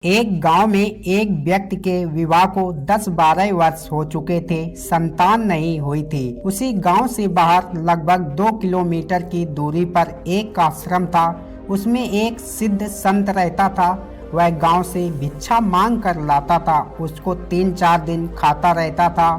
एक गांव में एक व्यक्ति के विवाह को 10-12 वर्ष हो चुके थे। संतान नहीं हुई थी। उसी गांव से बाहर लगभग 2 किलोमीटर की दूरी पर एक आश्रम था। उसमें एक सिद्ध संत रहता था। वह गांव से भिक्षा मांग कर लाता था। उसको 3-4 दिन खाता रहता था।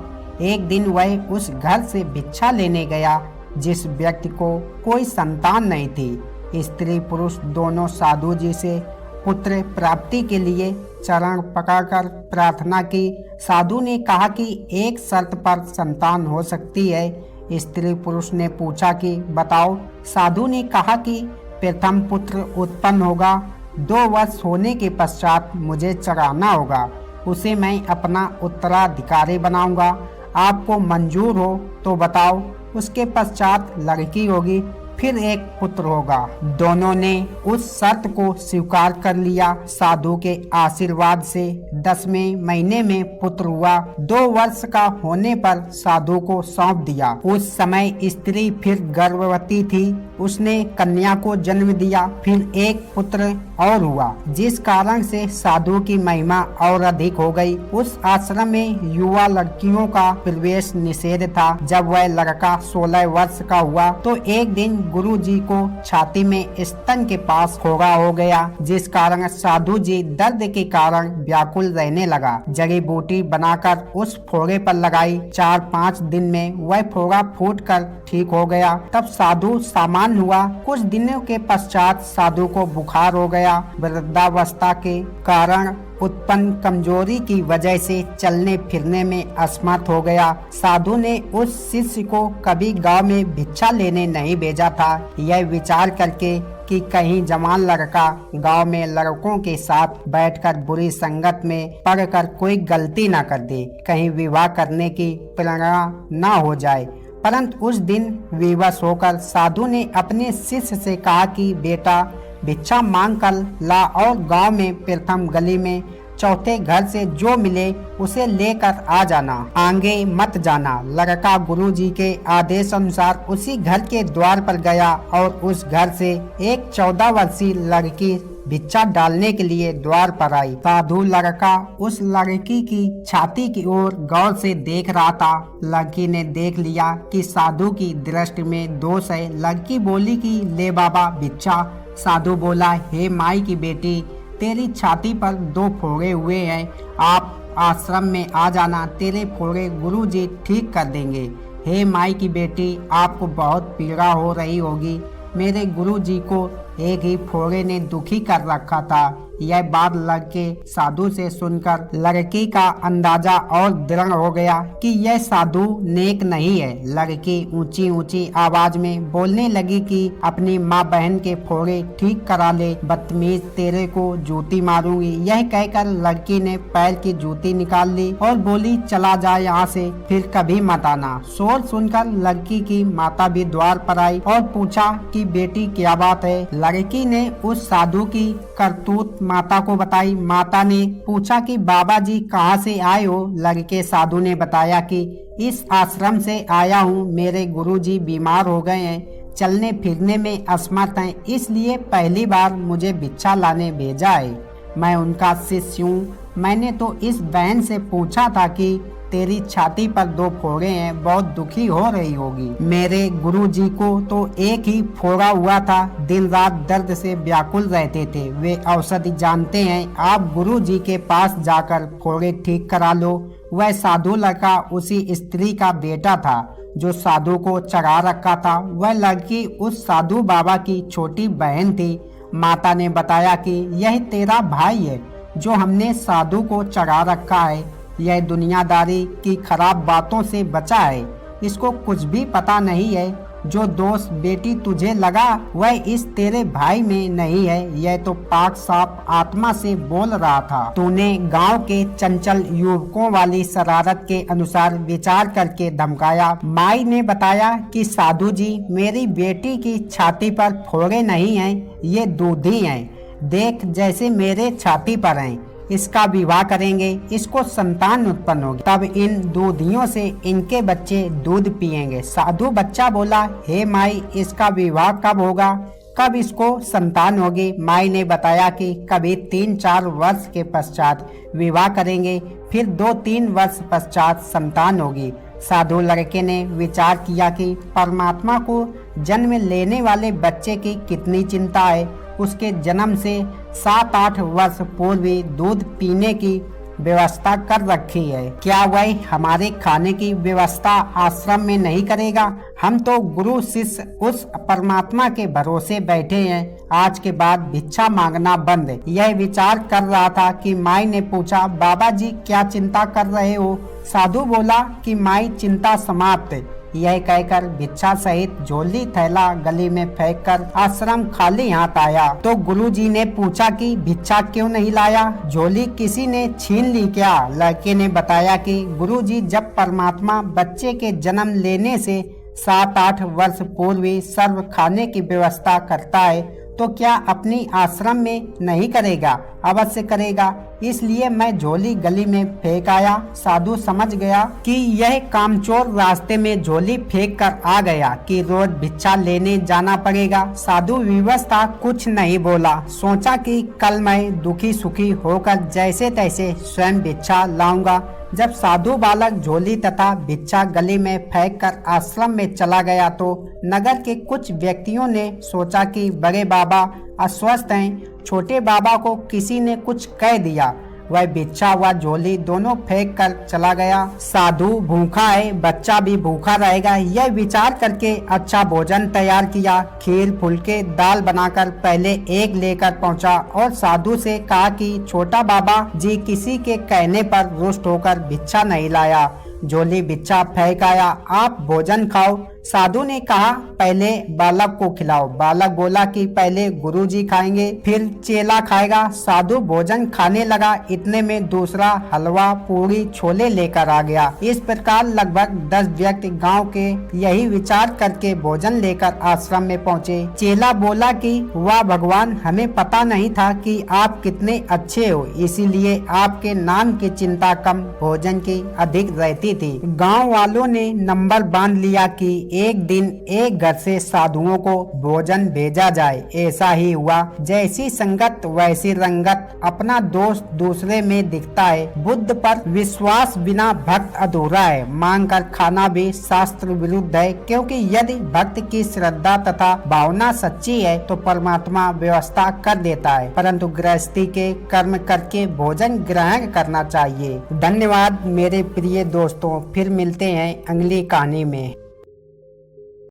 एक दिन वह उस घर से भिक्षा लेने गया जिस व्यक्ति को कोई संतान नहीं थी। स्त्री पुरुष दोनों साधु जी से पुत्र प्राप्ति के लिए चरण पकड़कर प्रार्थना की। साधु ने कहा कि एक शर्त पर संतान हो सकती है। स्त्री पुरुष ने पूछा कि बताओ। साधु ने कहा कि प्रथम पुत्र उत्पन्न होगा। 2 वर्ष होने के पश्चात मुझे चढ़ाना होगा। उसे मैं अपना उत्तराधिकारी बनाऊंगा। आपको मंजूर हो तो बताओ। उसके पश्चात लड़की होगी, फिर एक पुत्र होगा। दोनों ने उस शर्त को स्वीकार कर लिया। साधु के आशीर्वाद से 10वें महीने में पुत्र हुआ। 2 वर्ष का होने पर साधु को सौंप दिया। उस समय स्त्री फिर गर्भवती थी। उसने कन्या को जन्म दिया। फिर एक पुत्र और हुआ, जिस कारण से साधु की महिमा और अधिक हो गई। उस आश्रम में युवा लड़कियों का प्रवेश निषेध था। जब वह लड़का 16 वर्ष का हुआ तो एक दिन गुरु जी को छाती में स्तन के पास फोड़ा हो गया, जिस कारण साधु जी दर्द के कारण व्याकुल रहने लगा। जड़ी बूटी बनाकर उस फोड़े पर लगाई। 4-5 दिन में वह फोड़ा फूटकर ठीक हो गया। तब साधु सामान्य हुआ। कुछ दिनों के पश्चात साधु को बुखार हो गया। वृद्धावस्था के कारण उत्पन्न कमजोरी की वजह से चलने फिरने में असमर्थ हो गया। साधु ने उस शिष्य को कभी गांव में भिक्षा लेने नहीं भेजा था, यह विचार करके कि कहीं जवान लड़का गांव में लड़कों के साथ बैठकर बुरी संगत में पड़कर कोई गलती न कर दे, कहीं विवाह करने की प्रेरणा न हो जाए। परंतु उस दिन विवश होकर साधु ने अपने शिष्य से कहा कि बेटा, भिक्षा मांग कर ला और गांव में प्रथम गली में चौथे घर से जो मिले उसे लेकर आ जाना, आगे मत जाना। लड़का गुरुजी के आदेश अनुसार उसी घर के द्वार पर गया और उस घर से एक 14 वर्षीय लड़की भिक्षा डालने के लिए द्वार पर आई। साधु लड़का उस लड़की की छाती की ओर गौर से देख रहा था। लड़की ने देख लिया कि साधु की दृष्टि में दोष है। लड़की बोली कि ले बाबा भिक्षा। साधु बोला, हे माई की बेटी, तेरी छाती पर 2 फोड़े हुए हैं। आप आश्रम में आ जाना, तेरे फोड़े गुरुजी ठीक कर देंगे। हे माई की बेटी, आपको बहुत पीड़ा हो रही होगी। मेरे गुरुजी को एक ही फोड़े ने दुखी कर रखा था। यह बात लड़के साधु से सुनकर लड़की का अंदाजा और दृढ़ हो गया कि यह साधु नेक नहीं है। लड़की ऊंची ऊंची आवाज में बोलने लगी कि अपनी माँ बहन के फोड़े ठीक करा ले, बदतमीज, तेरे को जूती मारूंगी। यह कहकर लड़की ने पैर की जूती निकाल ली और बोली, चला जा यहाँ से, फिर कभी मत आना। शोर सुनकर लड़की की माता भी द्वार पर आई और पूछा कि बेटी क्या बात है। लड़की ने उस साधु की करतूत माता को बताई। माता ने पूछा कि बाबा जी कहाँ से आए हो। लड़के साधु ने बताया कि इस आश्रम से आया हूँ। मेरे गुरुजी बीमार हो गए हैं, चलने फिरने में असमर्थ हैं, इसलिए पहली बार मुझे भिक्षा लाने भेजा है। मैं उनका शिष्य हूँ। मैंने तो इस बहन से पूछा था कि तेरी छाती पर 2 फोड़े हैं, बहुत दुखी हो रही होगी। मेरे गुरुजी को तो एक ही फोड़ा हुआ था, दिन रात दर्द से व्याकुल रहते थे। वे औषधि जानते हैं। आप गुरुजी के पास जाकर फोड़े ठीक करा लो। वह साधु लड़का उसी स्त्री का बेटा था जो साधु को चढ़ा रखा था। वह लड़की उस साधु बाबा की छोटी बहन थी। माता ने बताया कि यह तेरा भाई है जो हमने साधु को चढ़ा रखा है। यह दुनियादारी की खराब बातों से बचा है। इसको कुछ भी पता नहीं है। जो दोष बेटी तुझे लगा वह इस तेरे भाई में नहीं है। यह तो पाक साफ आत्मा से बोल रहा था। तूने गांव के चंचल युवकों वाली शरारत के अनुसार विचार करके धमकाया। माई ने बताया कि साधु जी, मेरी बेटी की छाती पर फोड़े नहीं हैं, ये दूधी हैं। देख जैसे मेरे छाती पर हैं। इसका विवाह करेंगे, इसको संतान उत्पन्न होगी, तब इन दूधियों से इनके बच्चे दूध पिएंगे। साधु बच्चा बोला, हे माई, इसका विवाह कब होगा? कब इसको संतान होगी। माई ने बताया कि कभी 3-4 वर्ष के पश्चात विवाह करेंगे, फिर 2-3 वर्ष पश्चात संतान होगी। साधु लड़के ने विचार किया कि परमात्मा को जन्म लेने वाले बच्चे की कितनी चिंता है। उसके जन्म से 7-8 वर्ष पूर्व ही दूध पीने की व्यवस्था कर रखी है। क्या वह हमारे खाने की व्यवस्था आश्रम में नहीं करेगा? हम तो गुरु शिष्य उस परमात्मा के भरोसे बैठे हैं, आज के बाद भिक्षा मांगना बंद। यह विचार कर रहा था कि माई ने पूछा, बाबा जी क्या चिंता कर रहे हो? साधु बोला कि माई चिंता समाप्त। यह कहकर भिक्षा सहित झोली थैला गली में फेंककर आश्रम खाली हाथ आया तो गुरुजी ने पूछा कि भिक्षा क्यों नहीं लाया? झोली किसी ने छीन ली क्या? लड़के ने बताया कि गुरुजी जब परमात्मा बच्चे के जन्म लेने से 7-8 वर्ष पूर्व ही सर्व खाने की व्यवस्था करता है तो क्या अपनी आश्रम में नहीं करेगा? अवश्य करेगा। इसलिए मैं झोली गली में फेंक आया। साधु समझ गया कि यह कामचोर रास्ते में झोली फेंक कर आ गया कि रोज भिक्षा लेने जाना पड़ेगा। साधु विवश था, कुछ नहीं बोला। सोचा कि कल मैं दुखी सुखी होकर जैसे तैसे स्वयं भिक्षा लाऊंगा। जब साधु बालक झोली तथा भिक्षा गली में फेंककर आश्रम में चला गया तो नगर के कुछ व्यक्तियों ने सोचा कि बड़े बाबा अस्वस्थ हैं, छोटे बाबा को किसी ने कुछ कह दिया। वह भिक्षा व झोली दोनों फेंक कर चला गया। साधु भूखा है, बच्चा भी भूखा रहेगा, यह विचार करके अच्छा भोजन तैयार किया। खीर फुलके दाल बनाकर पहले एक लेकर पहुंचा और साधु से कहा कि छोटा बाबा जी किसी के कहने पर रुष्ट होकर भिक्षा नहीं लाया। झोली भिक्षा फेंक आया, आप भोजन खाओ। साधु ने कहा पहले बालक को खिलाओ। बालक बोला कि पहले गुरुजी खाएंगे फिर चेला खाएगा। साधु भोजन खाने लगा, इतने में दूसरा हलवा पूरी छोले लेकर आ गया। इस प्रकार लगभग 10 व्यक्ति गांव के यही विचार करके भोजन लेकर आश्रम में पहुंचे। चेला बोला कि वाह भगवान, हमें पता नहीं था कि आप कितने अच्छे हो, इसीलिए आपके नाम की चिंता कम भोजन की अधिक रहती थी। गाँव वालों ने नंबर बांध लिया कि एक दिन एक घर से साधुओं को भोजन भेजा जाए। ऐसा ही हुआ। जैसी संगत वैसी रंगत, अपना दोस्त दूसरे में दिखता है। बुद्ध पर विश्वास बिना भक्त अधूरा है। मांग कर खाना भी शास्त्र विरुद्ध है, क्योंकि यदि भक्त की श्रद्धा तथा भावना सच्ची है तो परमात्मा व्यवस्था कर देता है, परंतु गृहस्थी के कर्म करके भोजन ग्रहण करना चाहिए। धन्यवाद मेरे प्रिय दोस्तों, फिर मिलते हैं अगली कहानी में।